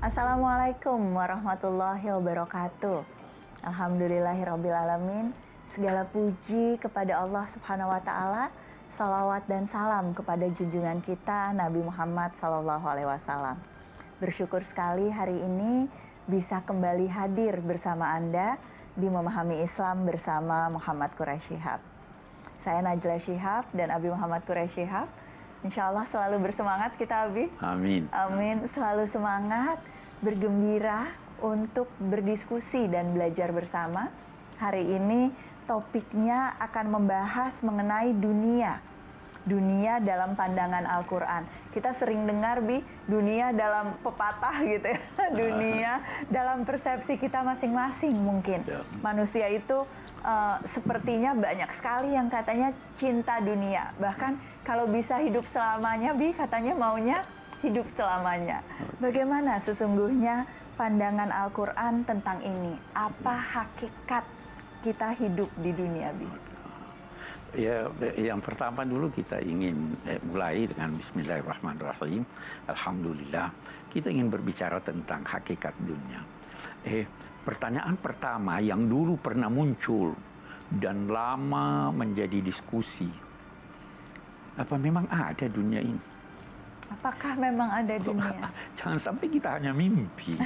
Assalamualaikum warahmatullahi wabarakatuh. Alhamdulillahirrabbilalamin. Segala puji kepada Allah Subhanahu wa Ta'ala. Salawat dan salam kepada junjungan kita Nabi Muhammad SAW. Bersyukur sekali hari ini bisa kembali hadir bersama Anda di Memahami Islam bersama Muhammad Quraish Shihab. Saya Najla Shihab dan Abi Muhammad Quraish Shihab. Insya Allah selalu bersemangat kita, Abi. Amin. Amin. Selalu semangat, bergembira untuk berdiskusi dan belajar bersama. Hari ini topiknya akan membahas mengenai dunia. Dunia dalam pandangan Al-Quran. Kita sering dengar, Bi, dunia dalam pepatah gitu ya. Dunia dalam persepsi kita masing-masing mungkin. Manusia itu sepertinya banyak sekali yang katanya cinta dunia. Bahkan kalau bisa hidup selamanya, Bi, katanya maunya hidup selamanya. Bagaimana sesungguhnya pandangan Al-Quran tentang ini? Apa hakikat kita hidup di dunia, Bi? Ya, yang pertama dulu kita ingin mulai dengan Bismillahirrahmanirrahim. Alhamdulillah, kita ingin berbicara tentang hakikat dunia. Pertanyaan pertama yang dulu pernah muncul dan lama menjadi diskusi, apa memang ada dunia ini? Apakah memang ada dunia? Jangan sampai kita hanya mimpi.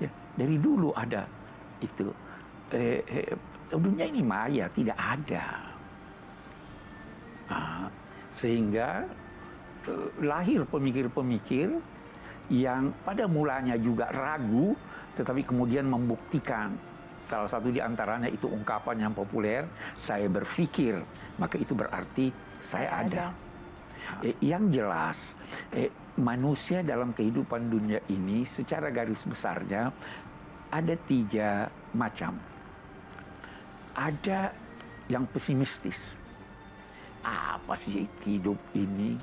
Ya, dari dulu ada itu. Dunia ini maya, tidak ada. Sehingga lahir pemikir-pemikir yang pada mulanya juga ragu, tetapi kemudian membuktikan. Salah satu di antaranya itu ungkapan yang populer, saya berpikir, maka itu berarti saya ada. Yang jelas, manusia dalam kehidupan dunia ini secara garis besarnya ada 3 macam. Ada yang pesimistis. Apa sih hidup ini?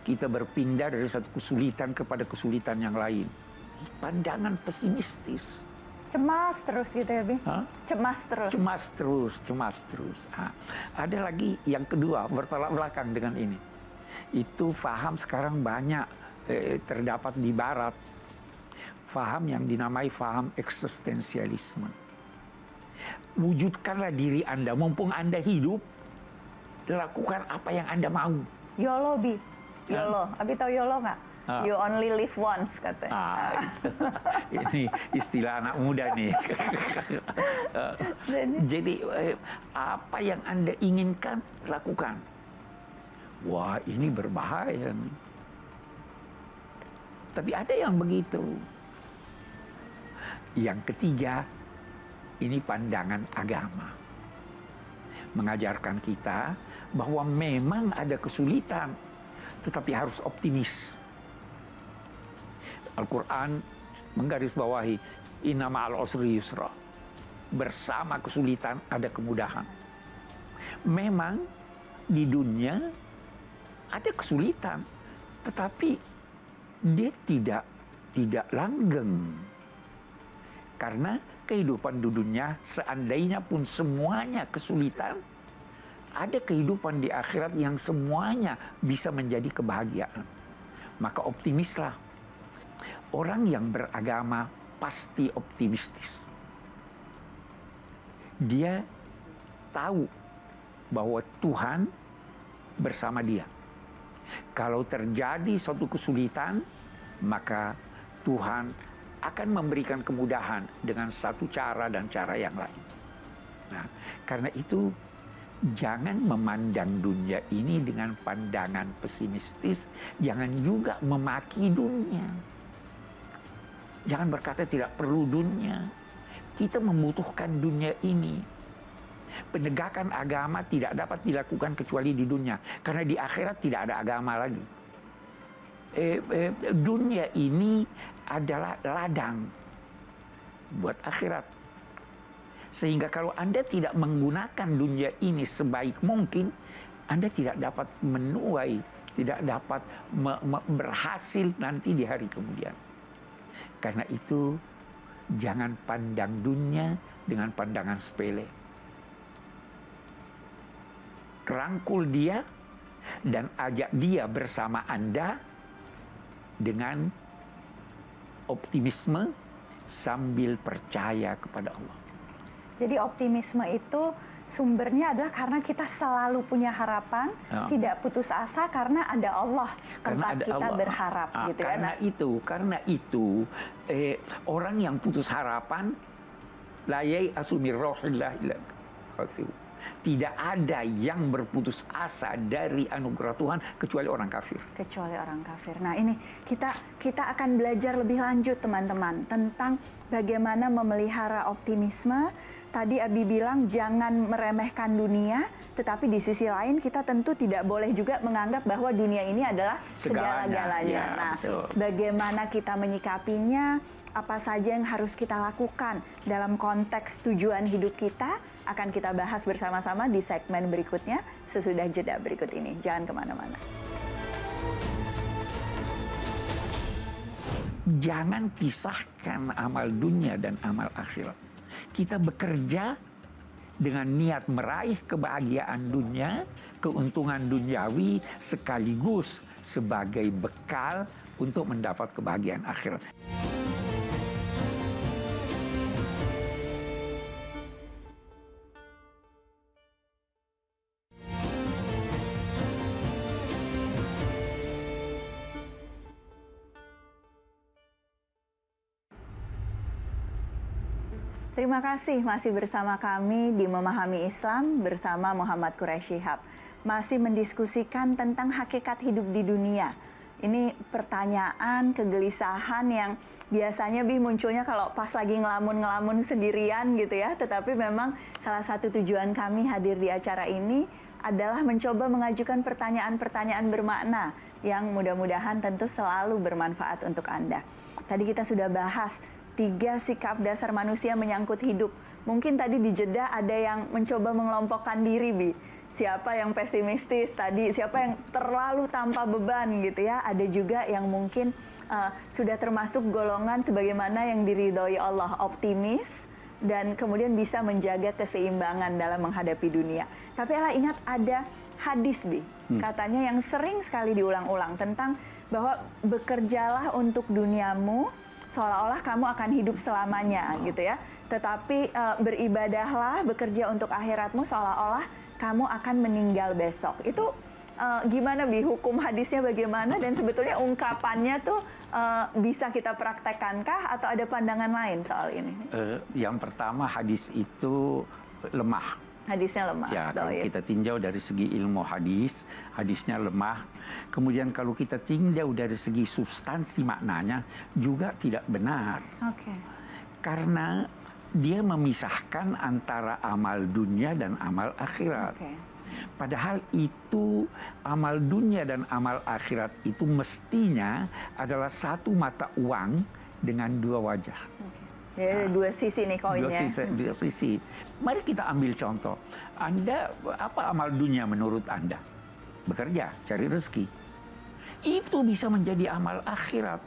Kita berpindah dari satu kesulitan kepada kesulitan yang lain. Pandangan pesimistis. Cemas terus gitu ya, Bi? Cemas terus. Cemas terus. Ada lagi yang kedua, bertolak belakang dengan ini. Itu faham sekarang banyak terdapat di Barat. Faham yang dinamai faham eksistensialisme. Wujudkanlah diri Anda, mumpung Anda hidup, lakukan apa yang Anda mau. YOLO, Bi. YOLO. Abi tahu YOLO nggak? You only live once, katanya. Ini istilah anak muda nih. Jadi apa yang Anda inginkan, lakukan. Wah, ini berbahaya nih. Tapi ada yang begitu. Yang ketiga, ini pandangan agama. Mengajarkan kita bahwa memang ada kesulitan, tetapi harus optimis. Al-Quran menggarisbawahi inna ma'al usri yusra. Bersama kesulitan ada kemudahan. Memang di dunia ada kesulitan, tetapi dia tidak langgeng. Karena kehidupan di dunia seandainya pun semuanya kesulitan, ada kehidupan di akhirat yang semuanya bisa menjadi kebahagiaan. Maka optimislah. Orang yang beragama pasti optimistis. Dia tahu bahwa Tuhan bersama dia. Kalau terjadi suatu kesulitan, maka Tuhan akan memberikan kemudahan dengan satu cara dan cara yang lain. Nah, karena itu jangan memandang dunia ini dengan pandangan pesimistis, jangan juga memaki dunia. Jangan berkata tidak perlu dunia. Kita membutuhkan dunia ini. Penegakan agama tidak dapat dilakukan kecuali di dunia. Karena di akhirat tidak ada agama lagi. Dunia ini adalah ladang buat akhirat. Sehingga kalau Anda tidak menggunakan dunia ini sebaik mungkin, Anda tidak dapat menuai, tidak dapat berhasil nanti di hari kemudian. Karena itu, jangan pandang dunia dengan pandangan sepele. Rangkul dia dan ajak dia bersama Anda dengan optimisme sambil percaya kepada Allah. Jadi optimisme itu sumbernya adalah karena kita selalu punya harapan, tidak putus asa karena ada Allah tempat kita Allah. Berharap gitu ya. Karena itu orang yang putus harapan la yai'asu min rauhillah illa kafir. Tidak ada yang berputus asa dari anugerah Tuhan kecuali orang kafir. Kecuali orang kafir. Nah ini kita akan belajar lebih lanjut teman-teman tentang bagaimana memelihara optimisme. Tadi Abi bilang jangan meremehkan dunia, tetapi di sisi lain kita tentu tidak boleh juga menganggap bahwa dunia ini adalah segala-galanya. Ya, nah, betul. Bagaimana kita menyikapinya, apa saja yang harus kita lakukan dalam konteks tujuan hidup kita, akan kita bahas bersama-sama di segmen berikutnya sesudah jeda berikut ini. Jangan kemana-mana. Jangan pisahkan amal dunia dan amal akhirat. Kita bekerja dengan niat meraih kebahagiaan dunia, keuntungan duniawi sekaligus sebagai bekal untuk mendapat kebahagiaan akhirat. Terima kasih masih bersama kami di Memahami Islam bersama Muhammad Quraisy Shihab. Masih mendiskusikan tentang hakikat hidup di dunia. Ini pertanyaan, kegelisahan yang biasanya munculnya kalau pas lagi ngelamun-ngelamun sendirian gitu ya. Tetapi memang salah satu tujuan kami hadir di acara ini adalah mencoba mengajukan pertanyaan-pertanyaan bermakna yang mudah-mudahan tentu selalu bermanfaat untuk Anda. Tadi kita sudah bahas 3 sikap dasar manusia menyangkut hidup. Mungkin tadi di jeda ada yang mencoba mengelompokkan diri, Bi. Siapa yang pesimistis tadi, siapa yang terlalu tanpa beban gitu ya. Ada juga yang mungkin sudah termasuk golongan sebagaimana yang diridhoi Allah, optimis dan kemudian bisa menjaga keseimbangan dalam menghadapi dunia. Tapi ingat ada hadis, Bi. Katanya yang sering sekali diulang-ulang tentang bahwa bekerjalah untuk duniamu seolah-olah kamu akan hidup selamanya gitu ya. Tetapi beribadahlah, bekerja untuk akhiratmu seolah-olah kamu akan meninggal besok. Itu gimana, Bi? Hukum hadisnya bagaimana dan sebetulnya ungkapannya tuh bisa kita praktekankah atau ada pandangan lain soal ini? Yang pertama, hadis itu lemah. Hadisnya lemah. Ya, kalau kita tinjau dari segi ilmu hadis, hadisnya lemah. Kemudian kalau kita tinjau dari segi substansi maknanya juga tidak benar. Oke. Karena dia memisahkan antara amal dunia dan amal akhirat. Oke. Padahal itu amal dunia dan amal akhirat itu mestinya adalah satu mata uang dengan 2 wajah. Ya, 2 sisi nih koinnya. 2 sisi. Mari kita ambil contoh. Anda, apa amal dunia menurut Anda? Bekerja, cari rezeki. Itu bisa menjadi amal akhirat.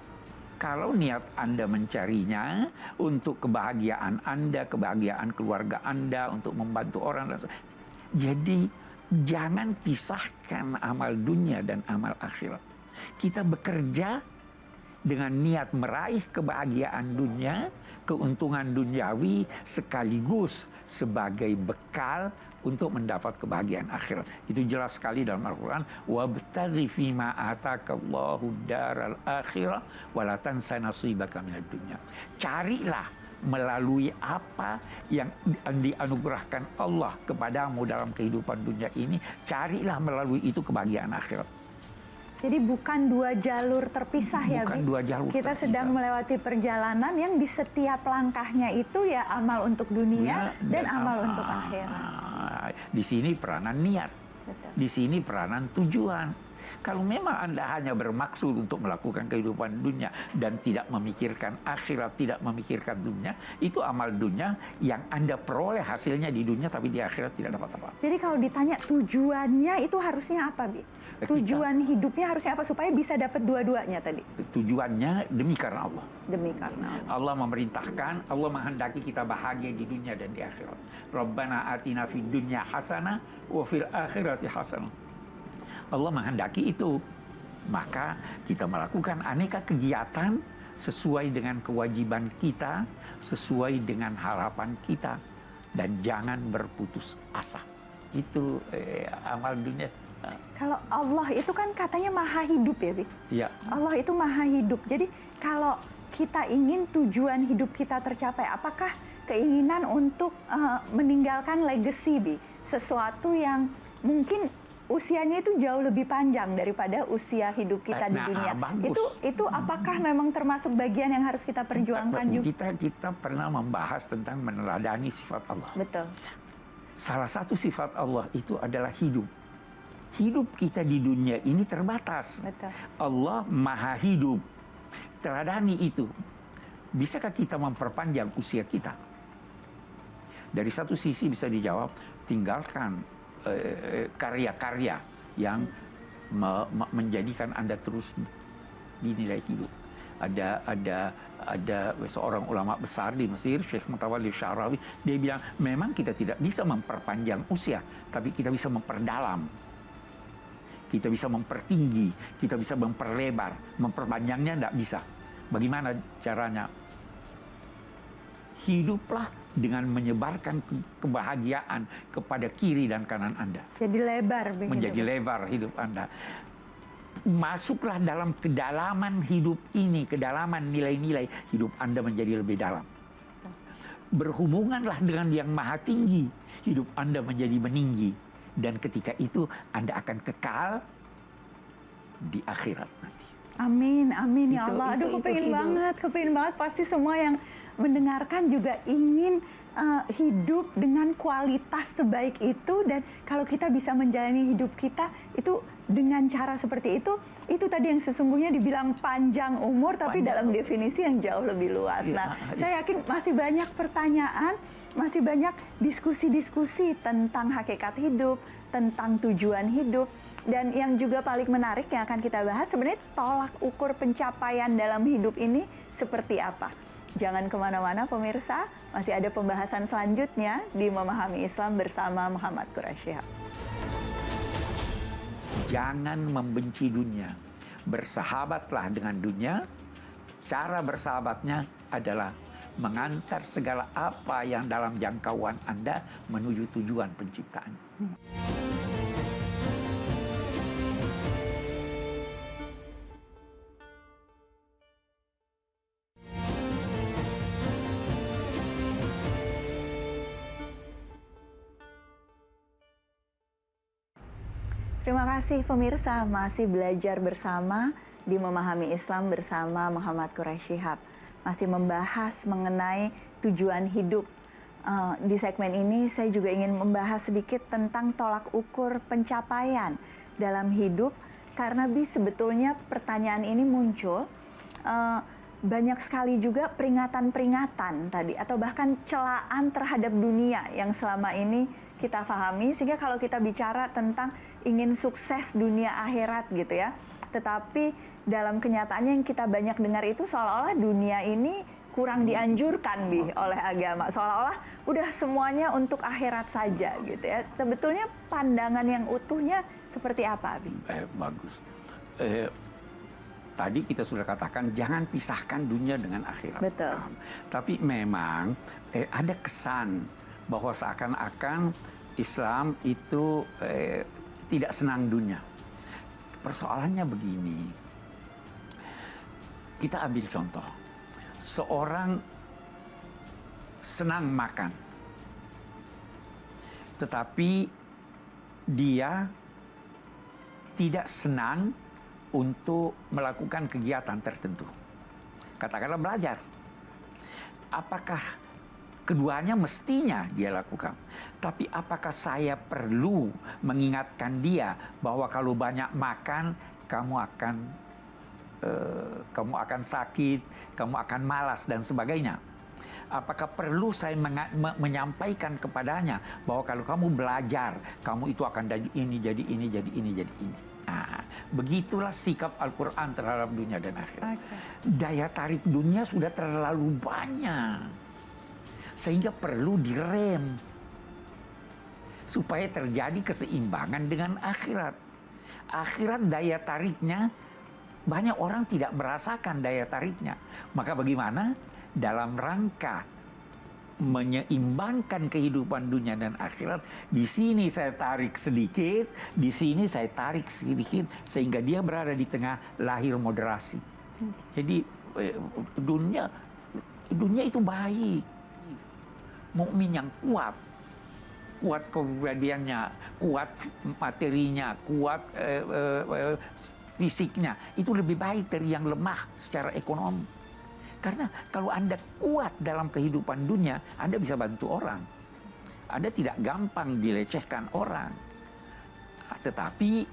Kalau niat Anda mencarinya untuk kebahagiaan Anda, kebahagiaan keluarga Anda, untuk membantu orang. Jadi, jangan pisahkan amal dunia dan amal akhirat. Kita bekerja dengan niat meraih kebahagiaan dunia, keuntungan duniawi sekaligus sebagai bekal untuk mendapat kebahagiaan akhirat. Itu jelas sekali dalam Al-Quran. Wabtaghi fima atakallahu daral akhirah wala tansa nasibaka minad dunya. Carilah melalui apa yang dianugerahkan Allah kepadamu dalam kehidupan dunia ini, carilah melalui itu kebahagiaan akhirat. Jadi bukan 2 jalur terpisah ya, bukan 2 jalur kita terpisah. sedang melewati perjalanan yang di setiap langkahnya itu ya amal untuk dunia dan amal untuk akhirat. Di sini peranan niat. Betul. Di sini peranan tujuan. Kalau memang Anda hanya bermaksud untuk melakukan kehidupan dunia dan tidak memikirkan akhirat, tidak memikirkan dunia, itu amal dunia yang Anda peroleh hasilnya di dunia tapi di akhirat tidak dapat apa-apa. Jadi kalau ditanya tujuannya itu harusnya apa, Bi? Tujuan hidupnya harusnya apa supaya bisa dapat dua-duanya tadi? Tujuannya demi karena Allah. Demi karena Allah. Allah memerintahkan, Allah menghendaki kita bahagia di dunia dan di akhirat. Rabbana atina fid dunya hasanah wa fil akhirati hasanah. Allah menghendaki itu. Maka kita melakukan aneka kegiatan sesuai dengan kewajiban kita, sesuai dengan harapan kita, dan jangan berputus asa. Itu amal dunia. Kalau Allah itu kan katanya maha hidup ya, Bi? Ya. Allah itu maha hidup. Jadi kalau kita ingin tujuan hidup kita tercapai, apakah keinginan untuk meninggalkan legacy, Bi? Sesuatu yang mungkin usianya itu jauh lebih panjang daripada usia hidup kita di dunia. Bagus. Itu apakah memang termasuk bagian yang harus kita perjuangkan juga? Kita pernah membahas tentang meneladani sifat Allah. Betul. Salah satu sifat Allah itu adalah hidup. Hidup kita di dunia ini terbatas. Betul. Allah maha hidup. Teladani itu. Bisakah kita memperpanjang usia kita? Dari satu sisi bisa dijawab, tinggalkan karya-karya yang menjadikan Anda terus dinilai hidup. Ada seorang ulama besar di Mesir, Syekh Mutawalli Sya'rawi, dia bilang memang kita tidak bisa memperpanjang usia, tapi kita bisa memperdalam, kita bisa mempertinggi, kita bisa memperlebar. Memperpanjangnya tidak bisa. Bagaimana caranya? Hiduplah dengan menyebarkan kebahagiaan kepada kiri dan kanan Anda. Jadi lebar. Menjadi lebar hidup Anda. Masuklah dalam kedalaman hidup ini, kedalaman nilai-nilai hidup Anda menjadi lebih dalam. Berhubunganlah dengan yang maha tinggi, hidup Anda menjadi meninggi. Dan ketika itu Anda akan kekal di akhirat nanti. Amin, amin ya Allah. Aduh, kepengin banget. Pasti semua yang mendengarkan juga ingin hidup dengan kualitas sebaik itu, dan kalau kita bisa menjalani hidup kita itu dengan cara seperti itu tadi yang sesungguhnya dibilang panjang umur, tapi dalam definisi yang jauh lebih luas. Nah, saya yakin masih banyak pertanyaan, masih banyak diskusi-diskusi tentang hakikat hidup, tentang tujuan hidup. Dan yang juga paling menarik yang akan kita bahas sebenarnya tolak ukur pencapaian dalam hidup ini seperti apa. Jangan kemana-mana pemirsa, masih ada pembahasan selanjutnya di Memahami Islam bersama Muhammad Quraish Shihab. Jangan membenci dunia, bersahabatlah dengan dunia. Cara bersahabatnya adalah mengantar segala apa yang dalam jangkauan Anda menuju tujuan penciptaan. Terima kasih pemirsa, masih belajar bersama di Memahami Islam bersama Muhammad Quraish Shihab. Masih membahas mengenai tujuan hidup. Di segmen ini saya juga ingin membahas sedikit tentang tolak ukur pencapaian dalam hidup. Karena sebetulnya pertanyaan ini muncul, banyak sekali juga peringatan-peringatan tadi, atau bahkan celaan terhadap dunia yang selama ini kita pahami, sehingga kalau kita bicara tentang ingin sukses dunia akhirat gitu ya, tetapi dalam kenyataannya yang kita banyak dengar itu seolah-olah dunia ini kurang dianjurkan oleh agama, seolah-olah udah semuanya untuk akhirat saja gitu ya. Sebetulnya pandangan yang utuhnya seperti apa, Abi? Bagus. Tadi kita sudah katakan jangan pisahkan dunia dengan akhirat. Betul. Tapi memang ada kesan bahwa seakan-akan Islam itu tidak senang dunia. Persoalannya begini, kita ambil contoh, seorang senang makan, tetapi dia tidak senang untuk melakukan kegiatan tertentu. Katakanlah belajar. Apakah keduanya mestinya dia lakukan? Tapi apakah saya perlu mengingatkan dia bahwa kalau banyak makan kamu akan sakit, kamu akan malas dan sebagainya? Apakah perlu saya menyampaikan kepadanya bahwa kalau kamu belajar, kamu itu akan jadi ini, jadi ini, jadi ini, jadi ini? Nah, begitulah sikap Al-Quran terhadap dunia dan akhirat. Daya tarik dunia sudah terlalu banyak, sehingga perlu direm supaya terjadi keseimbangan dengan akhirat. Akhirat daya tariknya banyak orang tidak merasakan daya tariknya. Maka bagaimana dalam rangka menyeimbangkan kehidupan dunia dan akhirat, di sini saya tarik sedikit, di sini saya tarik sedikit, sehingga dia berada di tengah lahir moderasi. Jadi dunia itu baik. Mukmin yang kuat kepribadiannya, kuat materinya, kuat fisiknya, itu lebih baik dari yang lemah secara ekonomi. Karena kalau Anda kuat dalam kehidupan dunia, Anda bisa bantu orang. Anda tidak gampang dilecehkan orang. Tetapi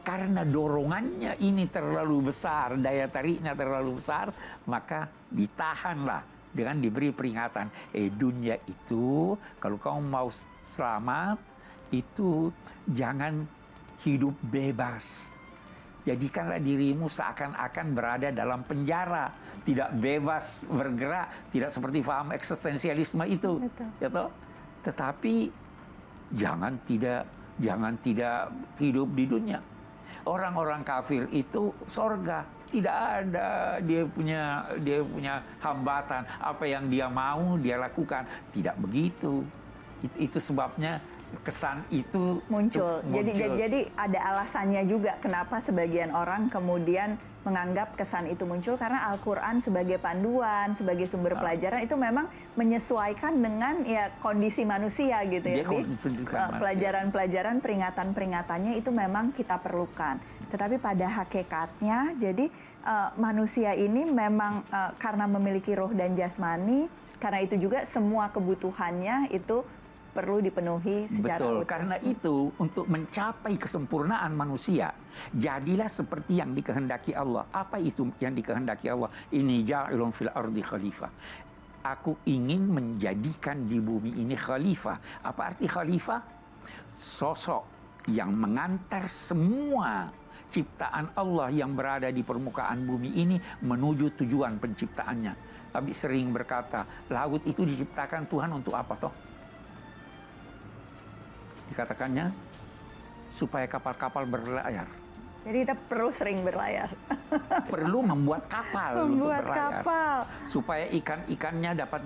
karena dorongannya ini terlalu besar, daya tariknya terlalu besar, maka ditahanlah dengan diberi peringatan. Dunia itu, kalau kamu mau selamat, itu jangan hidup bebas. Jadikanlah dirimu seakan-akan berada dalam penjara, tidak bebas bergerak, tidak seperti paham eksistensialisme itu. Ya toh? Tetapi jangan tidak hidup di dunia. Orang-orang kafir itu sorga, tidak ada dia punya hambatan, apa yang dia mau dia lakukan. Tidak begitu. Itu sebabnya kesan itu muncul. Jadi ada alasannya juga kenapa sebagian orang kemudian menganggap kesan itu muncul, karena Al-Quran sebagai panduan, sebagai sumber pelajaran itu memang menyesuaikan dengan ya kondisi manusia gitu ya. Pelajaran-pelajaran, peringatan-peringatannya itu memang kita perlukan. Tetapi pada hakikatnya jadi manusia ini memang karena memiliki roh dan jasmani, karena itu juga semua kebutuhannya itu perlu dipenuhi secara betul. utuh. Karena itu untuk mencapai kesempurnaan manusia, jadilah seperti yang dikehendaki Allah. Apa itu yang dikehendaki Allah? Ini ja'ilun fil ardi khalifah. Aku ingin menjadikan di bumi ini khalifah. Apa arti khalifah? Sosok yang mengantar semua ciptaan Allah yang berada di permukaan bumi ini menuju tujuan penciptaannya. Abi sering berkata, laut itu diciptakan Tuhan untuk apa toh? Dikatakannya supaya kapal-kapal berlayar. Jadi kita perlu sering berlayar. Perlu membuat kapal untuk berlayar. Kapal. Supaya ikan-ikannya dapat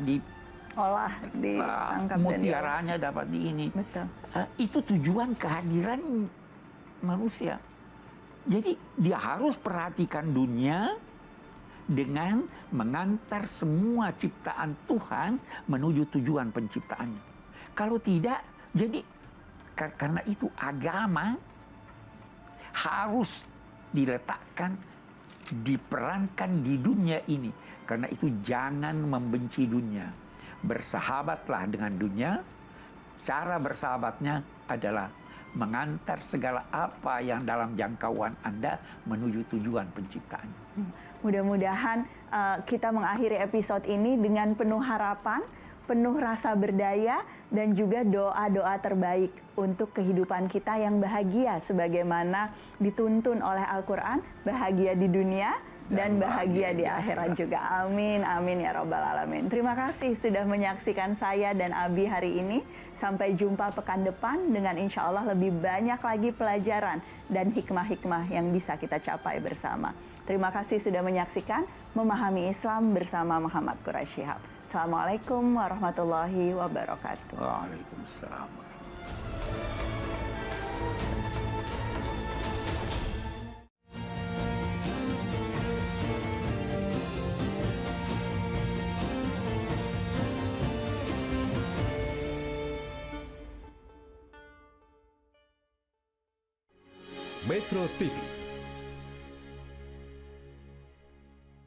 olah, ditangkap. Mutiaranya dapat di ini. Betul. Itu tujuan kehadiran manusia. Jadi dia harus perhatikan dunia dengan mengantar semua ciptaan Tuhan menuju tujuan penciptaannya. Kalau tidak, jadi karena itu agama harus diletakkan, diperankan di dunia ini. Karena itu jangan membenci dunia. Bersahabatlah dengan dunia. Cara bersahabatnya adalah mengantar segala apa yang dalam jangkauan Anda menuju tujuan penciptaannya. Mudah-mudahan kita mengakhiri episode ini dengan penuh harapan, penuh rasa berdaya, dan juga doa-doa terbaik untuk kehidupan kita yang bahagia sebagaimana dituntun oleh Al-Quran, bahagia di dunia dan bahagia di akhirat juga. Amin, amin ya Rabbal Alamin. Terima kasih sudah menyaksikan saya dan Abi hari ini. Sampai jumpa pekan depan dengan insya Allah lebih banyak lagi pelajaran dan hikmah-hikmah yang bisa kita capai bersama. Terima kasih sudah menyaksikan Memahami Islam bersama Muhammad Quraish Shihab. Assalamualaikum warahmatullahi wabarakatuh. Waalaikumsalam. Metro TV